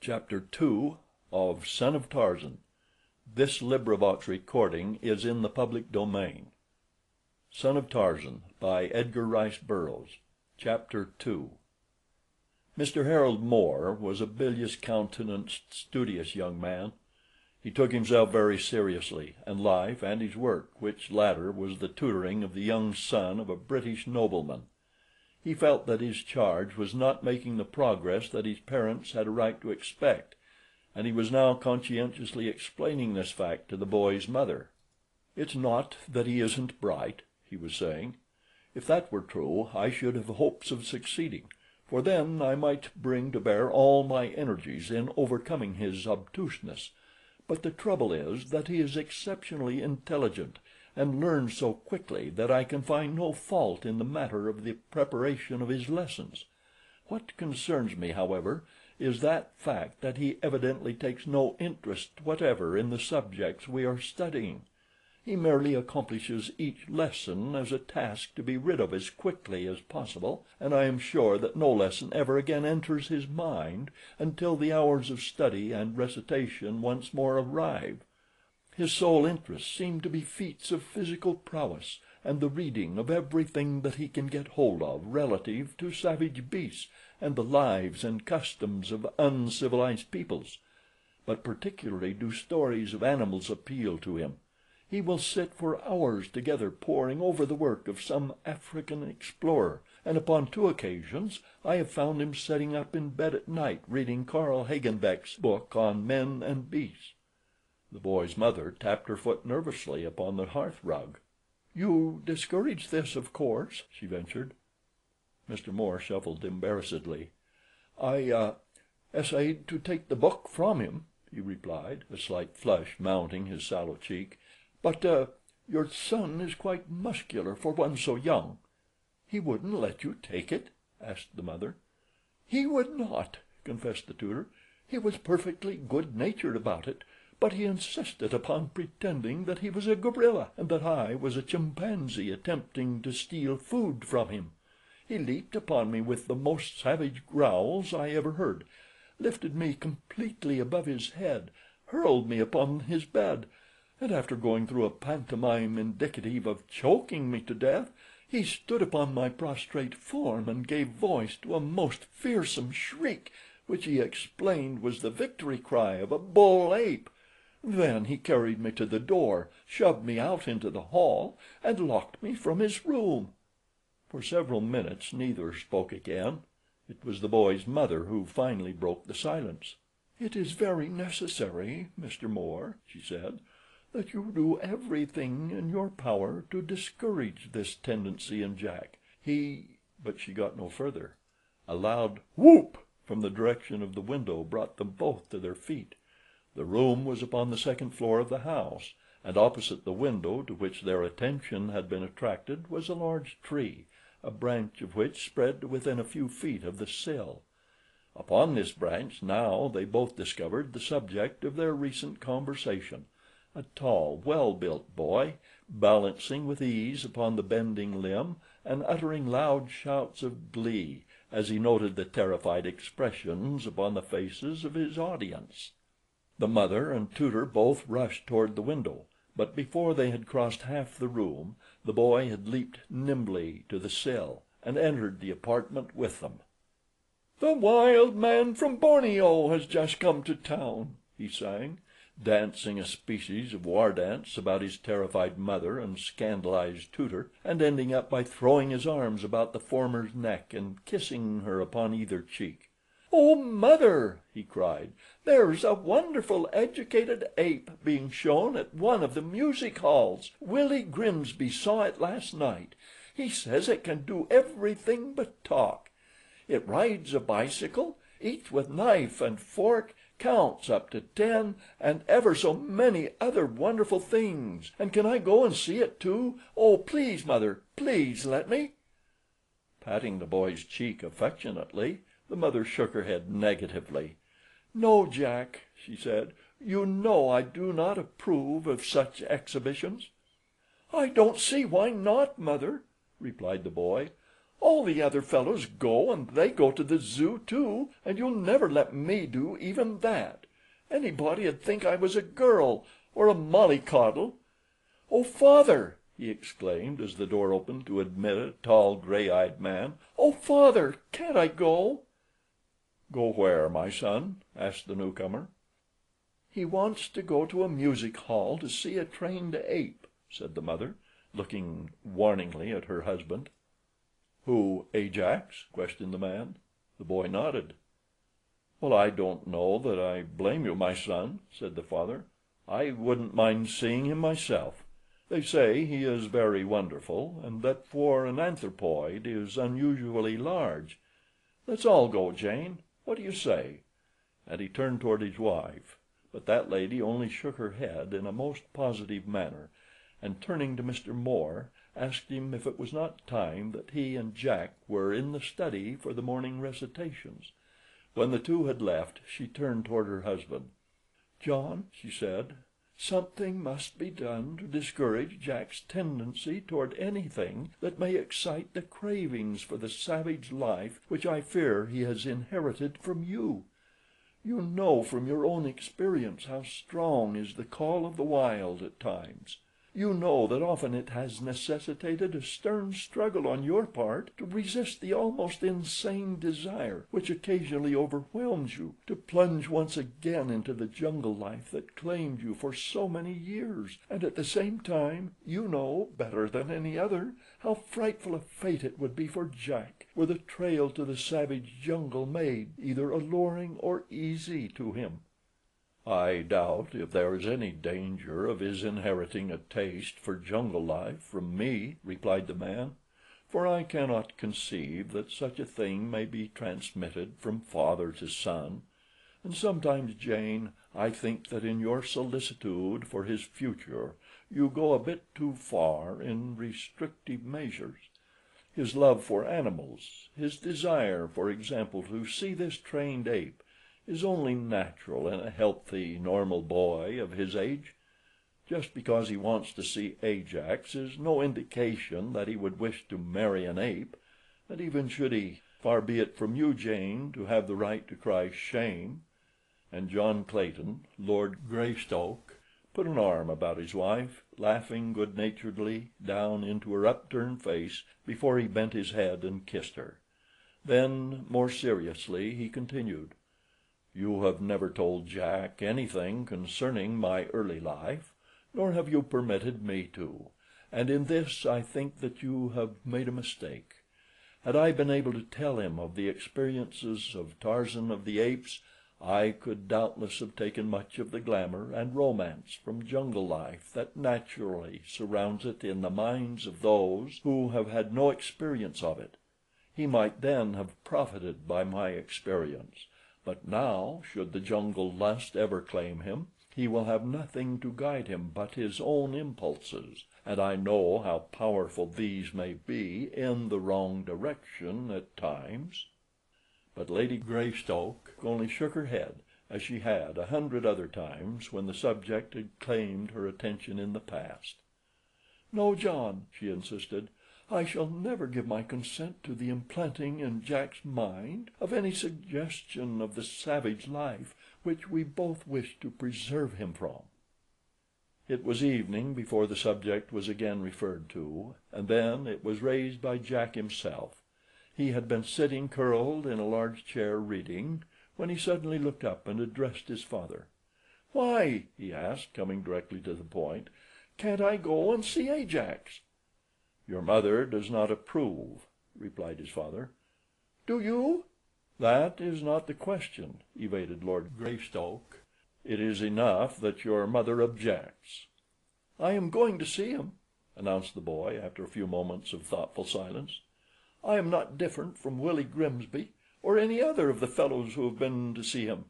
Chapter 2 of Son of Tarzan. This recording is in the public domain. Son of Tarzan by Edgar Rice Burroughs. Chapter 2. Mr. Harold Moore was a bilious-countenanced, studious young man. He took himself very seriously, and life and his work, which latter was the tutoring of the young son of a British nobleman. He felt that his charge was not making the progress that his parents had a right to expect, and he was now conscientiously explaining this fact to the boy's mother. "It's not that he isn't bright," he was saying. "If that were true, I should have hopes of succeeding, for then I might bring to bear all my energies in overcoming his obtuseness. But the trouble is that he is exceptionally intelligent, and learns so quickly that I can find no fault in the matter of the preparation of his lessons. What concerns me, however, is that fact that he evidently takes no interest whatever in the subjects we are studying. He merely accomplishes each lesson as a task to be rid of as quickly as possible, and I am sure that no lesson ever again enters his mind until the hours of study and recitation once more arrive. His sole interests seem to be feats of physical prowess, and the reading of everything that he can get hold of relative to savage beasts and the lives and customs of uncivilized peoples. But particularly do stories of animals appeal to him. He will sit for hours together poring over the work of some African explorer, and upon 2 occasions I have found him sitting up in bed at night reading Carl Hagenbeck's book on Men and Beasts." The boy's mother tapped her foot nervously upon the hearth-rug. "You discourage this, of course," she ventured. Mr. Moore shuffled embarrassedly. "I essayed to take the book from him," he replied, a slight flush mounting his sallow cheek. "But your son is quite muscular for one so young." "He wouldn't let you take it?" asked the mother. "He would not," confessed the tutor. "He was perfectly good-natured about it, but he insisted upon pretending that he was a gorilla, and that I was a chimpanzee attempting to steal food from him. He leaped upon me with the most savage growls I ever heard, lifted me completely above his head, hurled me upon his bed, and after going through a pantomime indicative of choking me to death, he stood upon my prostrate form and gave voice to a most fearsome shriek, which he explained was the victory cry of a bull ape. Then he carried me to the door, shoved me out into the hall, and locked me from his room." For several minutes neither spoke again. It was the boy's mother who finally broke the silence. "It is very necessary, Mr. Moore," she said, "that you do everything in your power to discourage this tendency in Jack. But she got no further. A loud whoop from the direction of the window brought them both to their feet. The room was upon the second floor of the house, and opposite the window to which their attention had been attracted was a large tree, a branch of which spread to within a few feet of the sill. Upon this branch now they both discovered the subject of their recent conversation, a tall, well-built boy, balancing with ease upon the bending limb and uttering loud shouts of glee as he noted the terrified expressions upon the faces of his audience. The mother and tutor both rushed toward the window, but before they had crossed half the room the boy had leaped nimbly to the sill and entered the apartment with them. "The wild man from Borneo has just come to town," he sang, dancing a species of war dance about his terrified mother and scandalized tutor, and ending up by throwing his arms about the former's neck and kissing her upon either cheek. "Oh, mother," he cried, "there's a wonderful educated ape being shown at one of the music halls. Willie Grimsby saw it last night. He says it can do everything but talk. It rides a bicycle, eats with knife and fork, counts up to 10, and ever so many other wonderful things. And can I go and see it too? Oh, please, mother, please let me." Patting the boy's cheek affectionately, the mother shook her head negatively. "No, Jack," she said, "you know I do not approve of such exhibitions." "I don't see why not, mother," replied the boy. All the other fellows go, and they go to the zoo too, and you'll never let me do even that. Anybody'd think I was a girl, or a mollycoddle. Oh, father!" he exclaimed, as the door opened to admit a tall, gray-eyed man. "Oh, father, can't I go?" "Go where, my son?" asked the newcomer. "He wants to go to a music hall to see a trained ape," said the mother, looking warningly at her husband. "Who, Ajax?" questioned the man. The boy nodded. "Well, I don't know that I blame you, my son," said the father. "I wouldn't mind seeing him myself. They say he is very wonderful, and that for an anthropoid is unusually large. Let's all go, Jane. What do you say?" And he turned toward his wife, but that lady only shook her head in a most positive manner, and turning to Mr. Moore, asked him if it was not time that he and Jack were in the study for the morning recitations. When the two had left, she turned toward her husband. "John," she said, "something must be done to discourage Jack's tendency toward anything that may excite the cravings for the savage life which I fear he has inherited from you. You know from your own experience how strong is the call of the wild at times. You know that often it has necessitated a stern struggle on your part to resist the almost insane desire which occasionally overwhelms you, to plunge once again into the jungle life that claimed you for so many years, and at the same time you know, better than any other, how frightful a fate it would be for Jack were the trail to the savage jungle made either alluring or easy to him." "I doubt if there is any danger of his inheriting a taste for jungle life from me," replied the man, "for I cannot conceive that such a thing may be transmitted from father to son. And sometimes, Jane, I think that in your solicitude for his future you go a bit too far in restrictive measures. His love for animals, his desire, for example, to see this trained ape, is only natural in a healthy, normal boy of his age. Just because he wants to see Ajax is no indication that he would wish to marry an ape, and even should he, far be it from you, Jane, to have the right to cry shame." And John Clayton, Lord Greystoke, put an arm about his wife, laughing good-naturedly down into her upturned face before he bent his head and kissed her. Then, more seriously, he continued, "You have never told Jack anything concerning my early life, nor have you permitted me to, and in this I think that you have made a mistake. Had I been able to tell him of the experiences of Tarzan of the Apes, I could doubtless have taken much of the glamour and romance from jungle life that naturally surrounds it in the minds of those who have had no experience of it. He might then have profited by my experience. But now, should the jungle lust ever claim him, he will have nothing to guide him but his own impulses, and I know how powerful these may be in the wrong direction at times." But Lady Greystoke only shook her head, as she had 100 other times when the subject had claimed her attention in the past. "No, John," she insisted, "I shall never give my consent to the implanting in Jack's mind of any suggestion of the savage life which we both wish to preserve him from." It was evening before the subject was again referred to, and then it was raised by Jack himself. He had been sitting curled in a large chair reading, when he suddenly looked up and addressed his father. "Why," he asked, coming directly to the point, "can't I go and see Ajax?" "Your mother does not approve," replied his father. "Do you?" "That is not the question," evaded Lord Greystoke. "It is enough that your mother objects." "I am going to see him," announced the boy, after a few moments of thoughtful silence. "I am not different from Willie Grimsby, or any other of the fellows who have been to see him.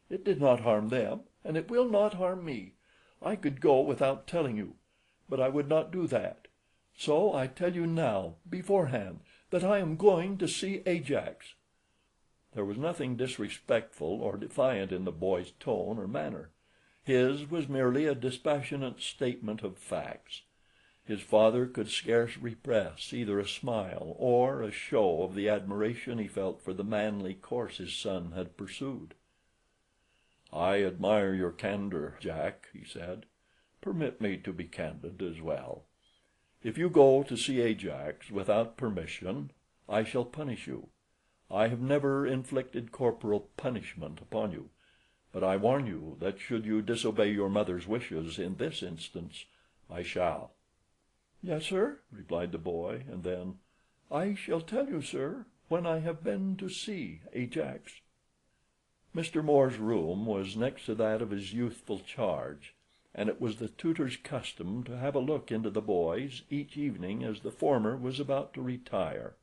It did not harm them, and it will not harm me. I could go without telling you, but I would not do that. So I tell you now, beforehand, that I am going to see Ajax." There was nothing disrespectful or defiant in the boy's tone or manner. His was merely a dispassionate statement of facts. His father could scarce repress either a smile or a show of the admiration he felt for the manly course his son had pursued. "I admire your candor, Jack," he said. "Permit me to be candid as well. If you go to see Ajax without permission, I shall punish you. I have never inflicted corporal punishment upon you, but I warn you that should you disobey your mother's wishes in this instance, I shall." "Yes, sir," replied the boy, and then, "I shall tell you, sir, when I have been to see Ajax." Mr. Moore's room was next to that of his youthful charge, and it was the tutor's custom to have a look into the boy's each evening as the former was about to retire.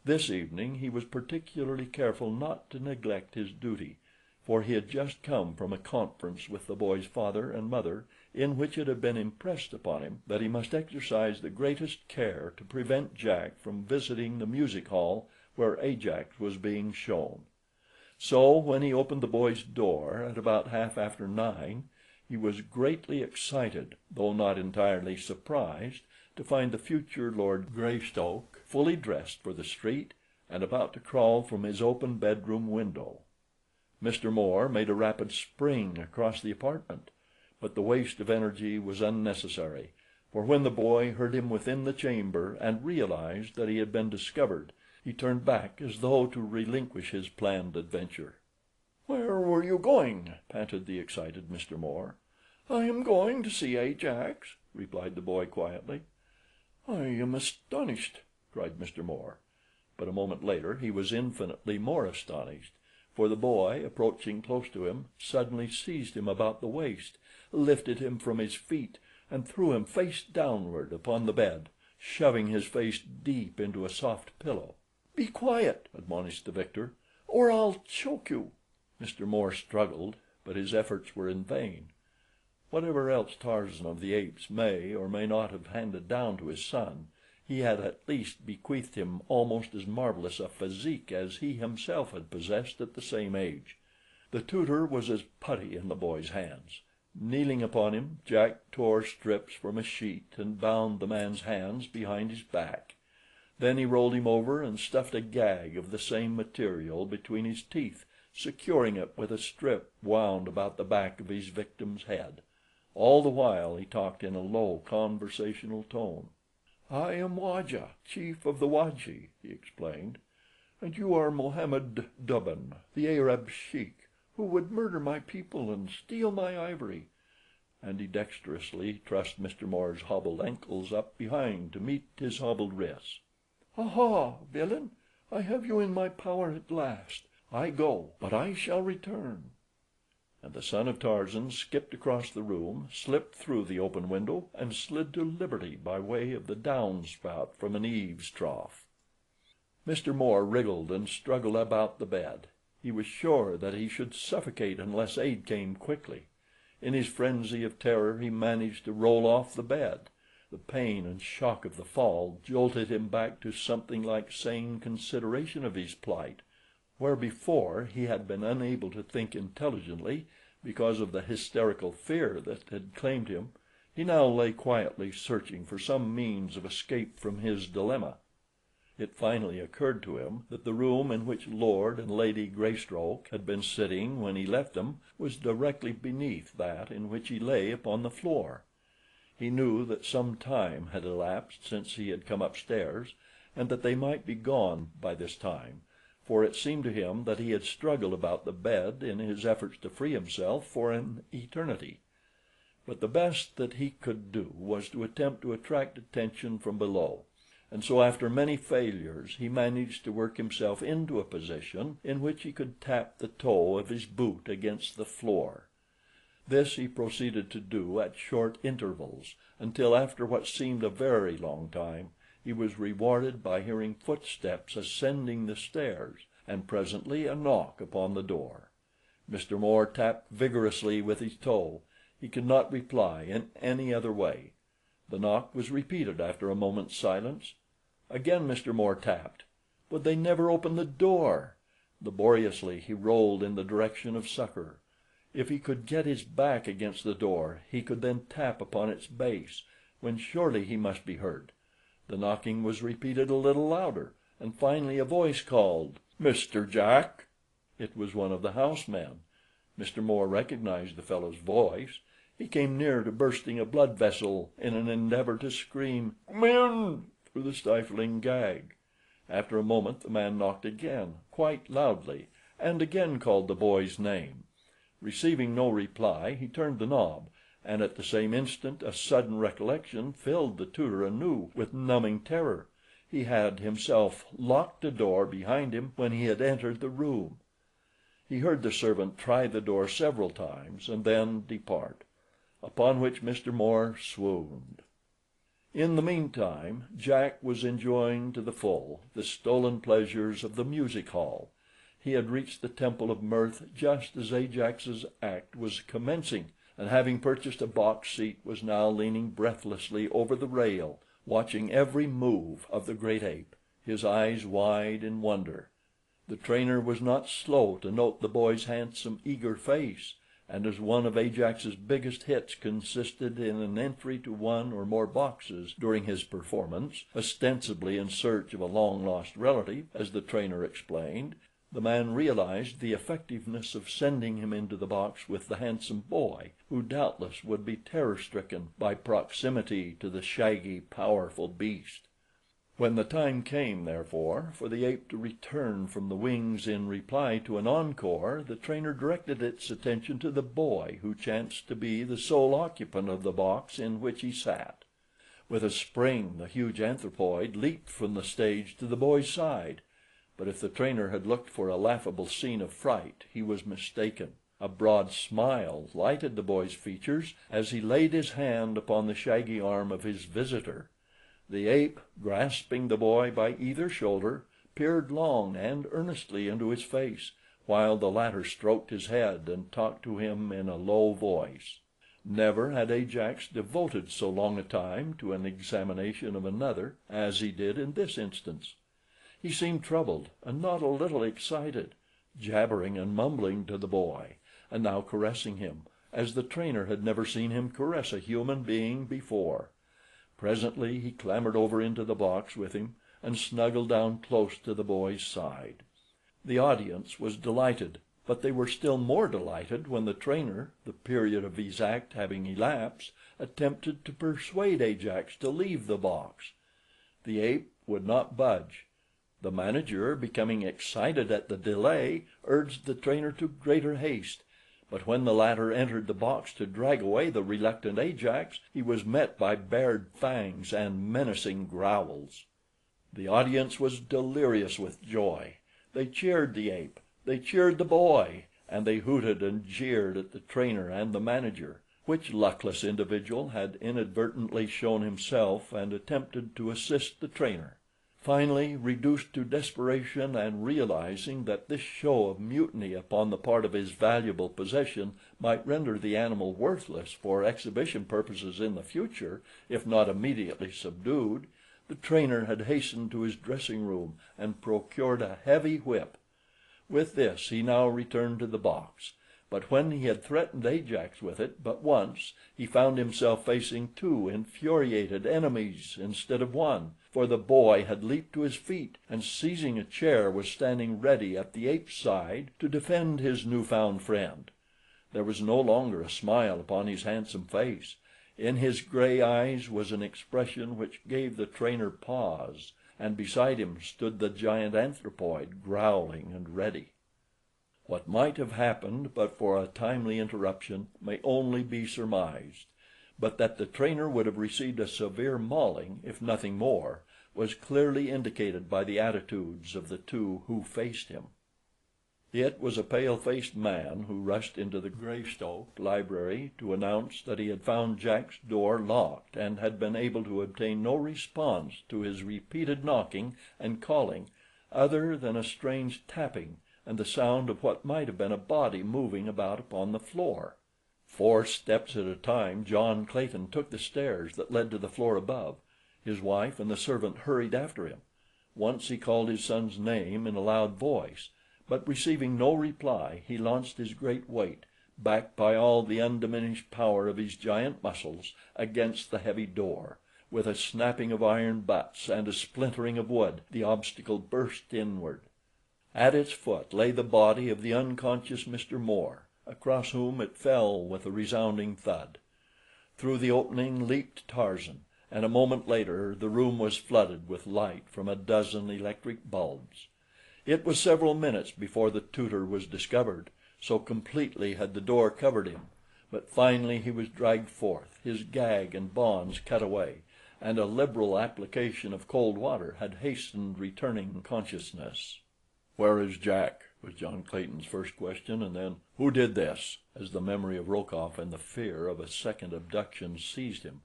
This evening he was particularly careful not to neglect his duty, for he had just come from a conference with the boy's father and mother, in which it had been impressed upon him that he must exercise the greatest care to prevent Jack from visiting the music hall where Ajax was being shown. So when he opened the boy's door at about half after 9, he was greatly excited, though not entirely surprised, to find the future Lord Greystoke fully dressed for the street and about to crawl from his open bedroom window. Mr. Moore made a rapid spring across the apartment, but the waste of energy was unnecessary, for when the boy heard him within the chamber and realized that he had been discovered, he turned back as though to relinquish his planned adventure. "Where were you going?" panted the excited Mr. Moore. "I am going to see Ajax," replied the boy quietly. "I am astonished," cried Mr. Moore. But a moment later he was infinitely more astonished, for the boy, approaching close to him, suddenly seized him about the waist, lifted him from his feet, and threw him face downward upon the bed, shoving his face deep into a soft pillow. "Be quiet," admonished the victor, "or I'll choke you." Mr. Moore struggled, but his efforts were in vain. Whatever else Tarzan of the Apes may or may not have handed down to his son, he had at least bequeathed him almost as marvelous a physique as he himself had possessed at the same age. The tutor was as putty in the boy's hands. Kneeling upon him, Jack tore strips from a sheet and bound the man's hands behind his back. Then he rolled him over and stuffed a gag of the same material between his teeth, securing it with a strip wound about the back of his victim's head. All the while he talked in a low conversational tone. "I am Waja, chief of the Waji," he explained, "and you are Mohammed Dubin, the Arab sheik, who would murder my people and steal my ivory." And he dexterously trussed Mr. Moore's hobbled ankles up behind to meet his hobbled wrists. "Aha, villain! I have you in my power at last. I go, but I shall return." And the son of Tarzan skipped across the room, slipped through the open window, and slid to liberty by way of the downspout from an eaves trough. Mr. Moore wriggled and struggled about the bed. He was sure that he should suffocate unless aid came quickly. In his frenzy of terror he managed to roll off the bed. The pain and shock of the fall jolted him back to something like sane consideration of his plight, where before he had been unable to think intelligently because of the hysterical fear that had claimed him. He now lay quietly searching for some means of escape from his dilemma. It finally occurred to him that the room in which Lord and Lady Greystoke had been sitting when he left them was directly beneath that in which he lay upon the floor. He knew that some time had elapsed since he had come upstairs, and that they might be gone by this time, for it seemed to him that he had struggled about the bed in his efforts to free himself for an eternity. But the best that he could do was to attempt to attract attention from below, and so after many failures he managed to work himself into a position in which he could tap the toe of his boot against the floor. This he proceeded to do at short intervals, until after what seemed a very long time he was rewarded by hearing footsteps ascending the stairs, and presently a knock upon the door. Mr. Moore tapped vigorously with his toe. He could not reply in any other way. The knock was repeated after a moment's silence. Again Mr. Moore tapped. Would they never open the door? Laboriously he rolled in the direction of succor. If he could get his back against the door, he could then tap upon its base, when surely he must be heard. The knocking was repeated a little louder, and finally a voice called, "Mr. Jack." It was one of the housemen. Mr. Moore recognized the fellow's voice. He came near to bursting a blood vessel in an endeavor to scream "Come in" through the stifling gag. After a moment the man knocked again, quite loudly, and again called the boy's name. Receiving no reply, he turned the knob, and at the same instant a sudden recollection filled the tutor anew with numbing terror. He had himself locked the door behind him when he had entered the room. He heard the servant try the door several times and then depart, upon which Mr. Moore swooned. In the meantime Jack was enjoying to the full the stolen pleasures of the music hall. He had reached the Temple of Mirth just as Ajax's act was commencing, and having purchased a box seat was now leaning breathlessly over the rail, watching every move of the great ape, his eyes wide in wonder. The trainer was not slow to note the boy's handsome, eager face, and as one of Ajax's biggest hits consisted in an entry to one or more boxes during his performance, ostensibly in search of a long-lost relative, as the trainer explained, the man realized the effectiveness of sending him into the box with the handsome boy, who doubtless would be terror-stricken by proximity to the shaggy, powerful beast. When the time came, therefore, for the ape to return from the wings in reply to an encore, the trainer directed its attention to the boy, who chanced to be the sole occupant of the box in which he sat. With a spring the huge anthropoid leaped from the stage to the boy's side, but if the trainer had looked for a laughable scene of fright, he was mistaken. A broad smile lighted the boy's features as he laid his hand upon the shaggy arm of his visitor. The ape, grasping the boy by either shoulder, peered long and earnestly into his face, while the latter stroked his head and talked to him in a low voice. Never had Ajax devoted so long a time to an examination of another as he did in this instance. He seemed troubled and not a little excited, jabbering and mumbling to the boy, and now caressing him, as the trainer had never seen him caress a human being before. Presently he clambered over into the box with him and snuggled down close to the boy's side. The audience was delighted, but they were still more delighted when the trainer, the period of his act having elapsed, attempted to persuade Ajax to leave the box. The ape would not budge. The manager, becoming excited at the delay, urged the trainer to greater haste, but when the latter entered the box to drag away the reluctant Ajax, he was met by bared fangs and menacing growls. The audience was delirious with joy. They cheered the ape, they cheered the boy, and they hooted and jeered at the trainer and the manager, which luckless individual had inadvertently shown himself and attempted to assist the trainer. Finally, reduced to desperation and realizing that this show of mutiny upon the part of his valuable possession might render the animal worthless for exhibition purposes in the future, if not immediately subdued, the trainer had hastened to his dressing-room and procured a heavy whip. With this he now returned to the box, but when he had threatened Ajax with it but once, he found himself facing two infuriated enemies instead of one, for the boy had leaped to his feet, and seizing a chair was standing ready at the ape's side to defend his new-found friend. There was no longer a smile upon his handsome face. In his gray eyes was an expression which gave the trainer pause, and beside him stood the giant anthropoid, growling and ready. What might have happened but for a timely interruption may only be surmised, but that the trainer would have received a severe mauling, if nothing more, was clearly indicated by the attitudes of the two who faced him. It was a pale-faced man who rushed into the Greystoke library to announce that he had found Jack's door locked and had been able to obtain no response to his repeated knocking and calling other than a strange tapping and the sound of what might have been a body moving about upon the floor. 4 steps at a time John Clayton took the stairs that led to the floor above. His wife and the servant hurried after him. Once he called his son's name in a loud voice, but receiving no reply, he launched his great weight, backed by all the undiminished power of his giant muscles, against the heavy door. With a snapping of iron butts and a splintering of wood, the obstacle burst inward. At its foot lay the body of the unconscious Mr. Moore, across whom it fell with a resounding thud. Through the opening leaped Tarzan, and a moment later the room was flooded with light from a dozen electric bulbs. It was several minutes before the tutor was discovered, so completely had the door covered him, but finally he was dragged forth, his gag and bonds cut away, and a liberal application of cold water had hastened returning consciousness. "Where is Jack?" was John Clayton's first question, and then, "Who did this?" as the memory of Rokoff and the fear of a second abduction seized him.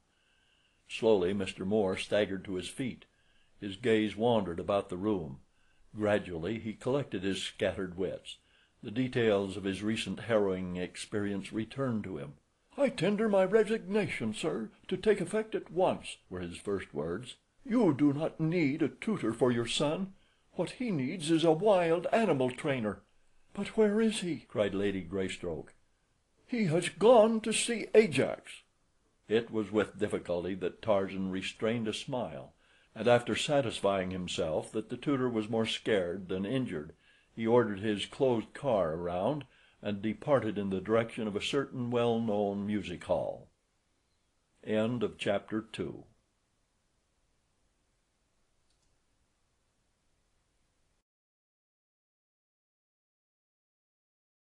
Slowly Mr. Moore staggered to his feet. His gaze wandered about the room. Gradually he collected his scattered wits. The details of his recent harrowing experience returned to him. "I tender my resignation, sir, to take effect at once," were his first words. "You do not need a tutor for your son. What he needs is a wild animal trainer." "But where is he?" cried Lady Greystoke. "He has gone to see Ajax." It was with difficulty that Tarzan restrained a smile, and after satisfying himself that the tutor was more scared than injured, he ordered his closed car around and departed in the direction of a certain well-known music hall. Chapter 3